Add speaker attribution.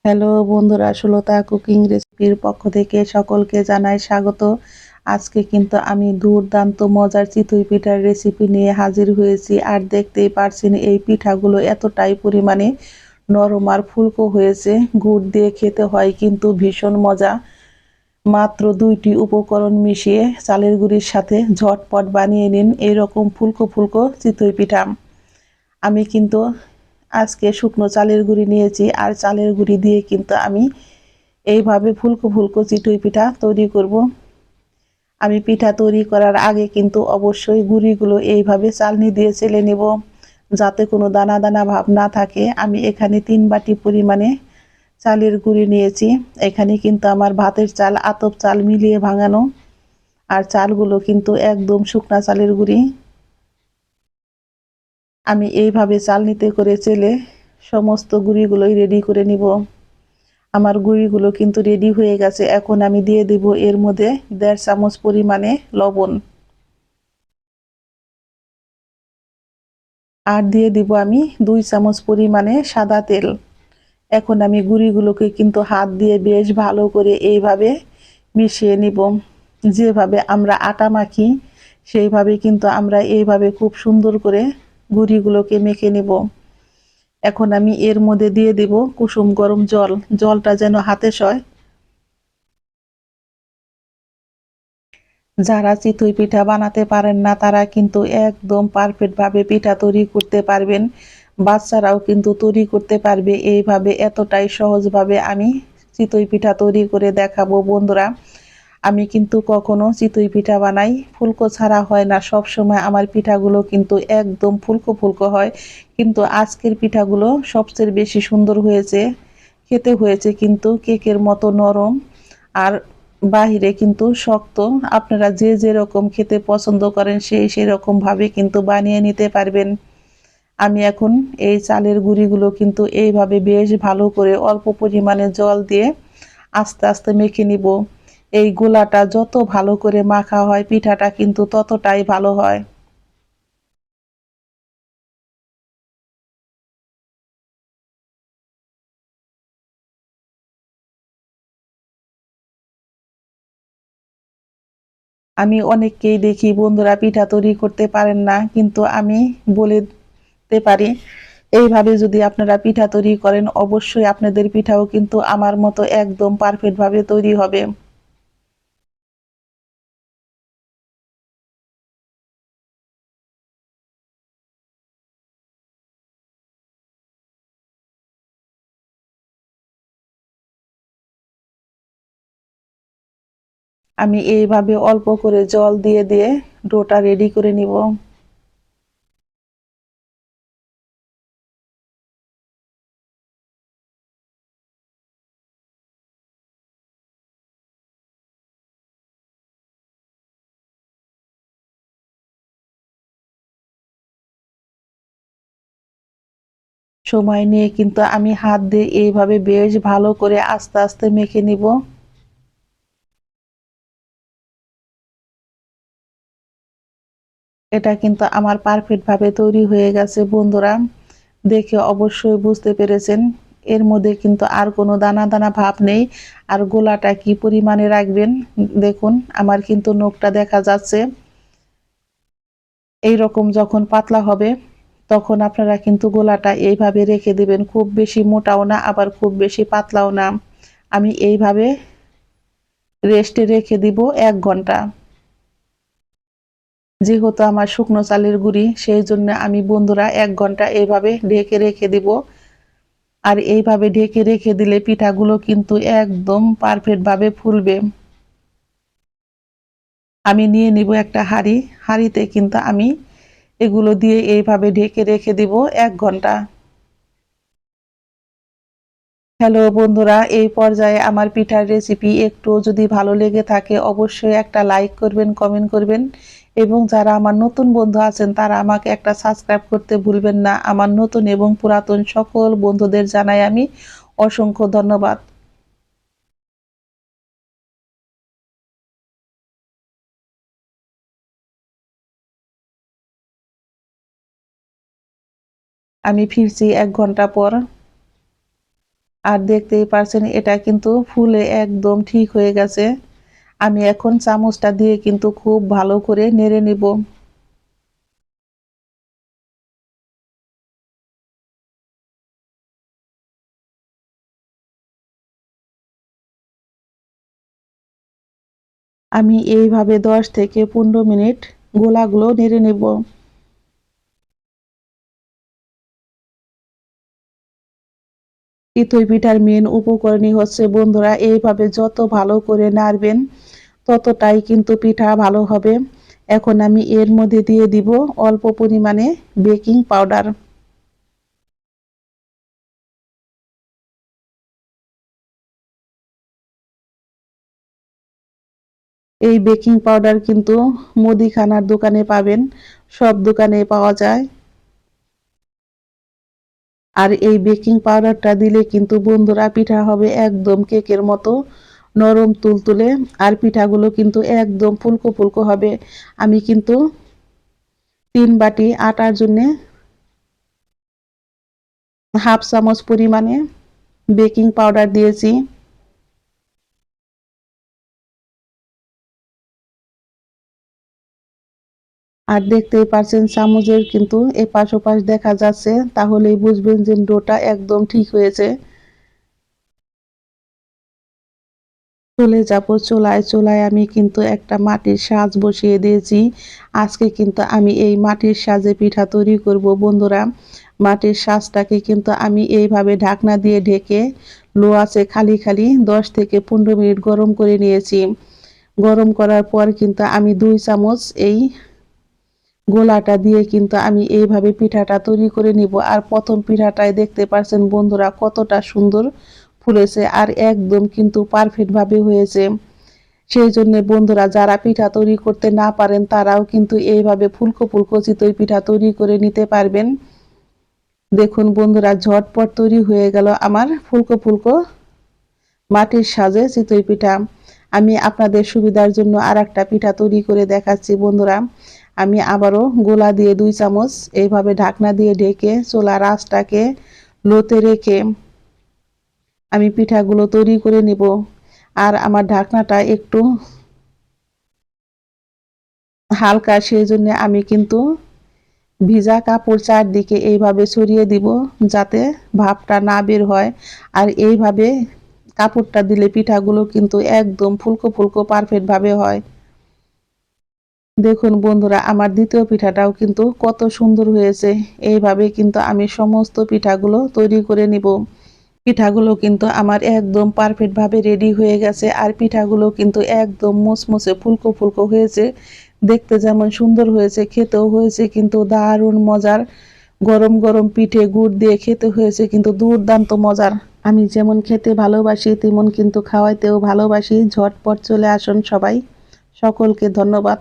Speaker 1: Hello বন্ধুরা, Sulata cooking রেসিপির পক্ষ থেকে সকলকে জানাই স্বাগত। আজকে কিন্তু আমি দুর্দান্ত মজার চিতই পিঠার রেসিপি নিয়ে হাজির হয়েছি। আর দেখতেই পারছেন এই পিঠাগুলো এতটাই পরিমাণে নরম আর ফুলকো হয়েছে। গুড় দিয়ে খেতে হয় কিন্তু ভীষণ মজা। মাত্র 2টি উপকরণ মিশিয়ে চালের গুঁড়ির সাথে ঝটপট বানিয়ে নিন এইরকম ফুলকো ফুলকো চিতই পিঠা। আমি কিন্তু আজকে শুকনো চালের গুঁড়ি নিয়েছি, আর চালের গুঁড়ি দিয়ে কিন্তু আমি এইভাবে ফুলকো ফুলকো চিতই পিঠা তৈরি করব। আমি পিঠা তৈরি করার আগে কিন্তু অবশ্যই গুঁড়িগুলো এইভাবে চালনি দিয়ে চেলে নেব, যাতে কোনো দানা দানা ভাব না থাকে। আমি এখানে 3 বাটি পরিমাণে চালের গুঁড়ি নিয়েছি। এখানে কিন্তু আমার ভাতের চাল আতপ চাল মিলিয়ে ভাঙানো, আর চালগুলো কিন্তু একদম শুকনা চালের গুঁড়ি। আমি এইভাবে চালনিতে করে চেলে সমস্ত গুঁড়িগুলোই রেডি করে নিব। আমার গুঁড়িগুলো কিন্তু রেডি হয়ে গেছে। এখন আমি দিয়ে দেব এর মধ্যে 1.5 চামচ পরিমাণে লবণ, আর দিয়ে দিব আমি 2 চামচ পরিমাণে সাদা তেল। এখন আমি গুঁড়িগুলোকে কিন্তু হাত দিয়ে বেশ ভালো করে এইভাবে মিশিয়ে নিব। যেভাবে আমরা আটা মাখি সেইভাবে কিন্তু আমরা এইভাবে খুব সুন্দর করে গুঁড়িগুলোকে মেখে নিব। এখন আমি এর মধ্যে দিয়ে দেব কুসুম গরম জল। জলটা যেন হাতে সয়। যারা চিতই পিঠা বানাতে পারেন না তারা কিন্তু একদম পারফেক্টভাবে পিঠা তৈরি করতে পারবেন। বাচ্চারাও কিন্তু তৈরি করতে পারবে এইভাবে। এতটাই সহজভাবে আমি চিতই পিঠা তৈরি করে দেখাবো বন্ধুরা। আমি কিন্তু কখনো চিতই পিঠা বানাই ফুলকো ছাড়া হয় না। সব সময় আমার পিঠাগুলো কিন্তু একদম ফুলকো ফুলকো হয়, কিন্তু আজকের পিঠাগুলো সবচেয়ে বেশি সুন্দর হয়েছে। খেতে হয়েছে কিন্তু কেকের মতো নরম, আর বাহিরে কিন্তু শক্ত। আপনারা যে যেরকম খেতে পছন্দ করেন সেরকম ভাবে কিন্তু বানিয়ে নিতে পারবেন। আমি এখন এই চালের গুঁড়িগুলো কিন্তু এইভাবে বেশ ভালো করে অল্প পরিমাণে জল দিয়ে আস্তে আস্তে মেখে নিব। এই গোলাটা যত ভালো করে মাখা হয় পিঠাটা কিন্তু ততটাই ভালো হয়। আমি অনেককেই দেখি বন্ধুরা পিঠা তৈরি করতে পারেন না, কিন্তু আমি বলতে পারি এইভাবে যদি আপনারা পিঠা তৈরি করেন অবশ্যই আপনাদের পিঠাও কিন্তু আমার মতো একদম পারফেক্ট ভাবে তৈরি হবে। আমি এইভাবে অল্প করে জল দিয়ে দিয়ে ডোটা রেডি করে নিব। সময় নিয়ে কিন্তু আমি হাত দিয়ে এইভাবে বেশ ভালো করে আস্তে আস্তে মেখে নিব। এটা কিন্তু আমার পারফেক্ট ভাবে তৈরি হয়ে গেছে বন্ধুরা। দেখে অবশ্যই বুঝতে পেরেছেন এর মধ্যে কিন্তু আর কোনো দানা দানা ভাব নেই। আর গোলাটা কি পরিমাণে রাখবেন দেখুন, আমার কিন্তু নখটা দেখা যাচ্ছে। এই রকম যখন পাতলা হবে তখন আপনারা কিন্তু গোলাটা এইভাবে রেখে দিবেন। খুব বেশি মোটাও না আবার খুব বেশি পাতলাও না। আমি এইভাবে রেস্টে রেখে দিব 1 ঘন্টা। যেহেতু আমার শুকনো চালের গুঁড়ি সেই জন্য আমি বন্ধুরা 1 ঘন্টা এইভাবে ঢেকে রেখে দিব। আর এইভাবে ঢেকে রেখে দিলে পিঠাগুলো কিন্তু একদম পারফেক্ট ভাবে ফুলবে। আমি নিয়ে নিব একটা হাঁড়ি। হাঁড়িতে কিন্তু আমি এগুলো দিয়ে এইভাবে ঢেকে রেখে দিব 1 ঘন্টা। হ্যালো বন্ধুরা, এই পর্যায়ে আমার পিঠার রেসিপি একটু যদি ভালো লেগে থাকে অবশ্যই একটা লাইক করবেন, কমেন্ট করবেন, এবং যারা আমার নতুন বন্ধু আছেন তারা আমাকে একটা সাবস্ক্রাইব করতে ভুলবেন না। আমার নতুন এবং পুরাতন সকল বন্ধুদের জানাই আমি অসংখ্য ধন্যবাদ। আমি ফিরছি 1 ঘন্টা পর। আর দেখতেই পারছেন এটা কিন্তু ফুলে একদম ঠিক হয়ে গেছে। আমি এখন চামচটা দিয়ে কিন্তু খুব ভালো করে নেড়ে নিব। আমি এইভাবে 10 থেকে 15 মিনিট গোলাগুলো নেড়ে নেব। চিতই পিঠার মেন উপকরণই হচ্ছে বন্ধুরা, এইভাবে যত ভালো করে নাড়বেন ততটাই কিন্তু পিঠা ভালো হবে। এখন আমি এর মধ্যে দিয়ে দিব অল্প পরিমাণে বেকিং পাউডার। এই বেকিং পাউডার কিন্তু মুদিখানার দোকানে পাবেন, সব দোকানে পাওয়া যায়। আর এই বেকিং পাউডারটা দিলে কিন্তু বন্ধুরা পিঠা হবে একদম কেকের মতো নরম তুলতুলে, আর পিঠাগুলো কিন্তু একদম ফুলকো ফুলকো হবে। আমি কিন্তু 3 বাটি আটার জন্য হাফ চামচ পরিমাণে বেকিং পাউডার দিয়েছি। আর দেখতেই পাচ্ছেন চামচের কিন্তু এপাশ ওপাশ দেখা যাচ্ছে, তাহলেই বুঝবেন যে ডোটা একদম ঠিক হয়েছে। চলে যাব চুলায়। চুলায় আমি কিন্তু একটা মাটির সাজ বসিয়ে দিয়েছি। আজকে কিন্তু আমি এই মাটির সাজে পিঠা তৈরি করব বন্ধুরা। মাটির সাজটাকে কিন্তু আমি এইভাবে ঢাকনা দিয়ে ঢেকে লো আঁচে খালি খালি 10 থেকে 15 মিনিট গরম করে নিয়েছি। গরম করার পর কিন্তু আমি 2 চামচ এই গোলাটা দিয়ে কিন্তু আমি এইভাবে পিঠাটা তৈরি করে নিব। আর প্রথম পিঠাটাই দেখতে পাচ্ছেন বন্ধুরা কতটা সুন্দর ফুলেছে আর একদম কিন্তু পারফেক্ট ভাবে হয়েছে। সেই জন্য বন্ধুরা যারা পিঠা তৈরি করতে না পারেন তারাও কিন্তু এইভাবে ফুলকো ফুলকো চিতই পিঠা তৈরি করে নিতে পারবেন। দেখুন বন্ধুরা ঝটপট তৈরি হয়ে গেল আমার ফুলকো ফুলকো মাটির সাজে চিতই পিঠা। আমি আপনাদের সুবিধার জন্য আর একটা পিঠা তৈরি করে দেখাচ্ছি বন্ধুরা। আমি আবারও গোলা দিয়ে 2 চামচ এইভাবে ঢাকনা দিয়ে ঢেকে চুলার আঁচটাকে লোতে রেখে আমি পিঠাগুলো তৈরি করে নিব। আর আমার ঢাকনাটা একটু হালকা, সেই জন্য আমি কিন্তু ভিজা কাপড় চারদিকে এইভাবে ছড়িয়ে দিব যাতে ভাপটা না বের হয়। আর এইভাবে কাপড়টা দিলে পিঠাগুলো কিন্তু একদম ফুলকো ফুলকো পারফেক্ট ভাবে হয়। দেখুন বন্ধুরা আমার দ্বিতীয় পিঠাটাও কিন্তু কত সুন্দর হয়েছে। এইভাবে কিন্তু আমি সমস্ত পিঠাগুলো তৈরি করে নিব। পিঠাগুলো কিন্তু আমার একদম পারফেক্ট ভাবে রেডি হয়ে গেছে। আর পিঠাগুলো কিন্তু একদম মুচমুচে ফুলকো ফুলকো হয়েছে। দেখতে যেমন সুন্দর হয়েছে খেতেও হয়েছে কিন্তু দারুণ মজার। গরম গরম পিঠে গুড় দিয়ে খেতে হয়েছে কিন্তু দুর্দান্ত মজার। আমি যেমন খেতে ভালোবাসি তেমন কিন্তু খাওয়াইতেও ভালোবাসি। ঝটপট চলে আসুন সবাই। সকলকে ধন্যবাদ।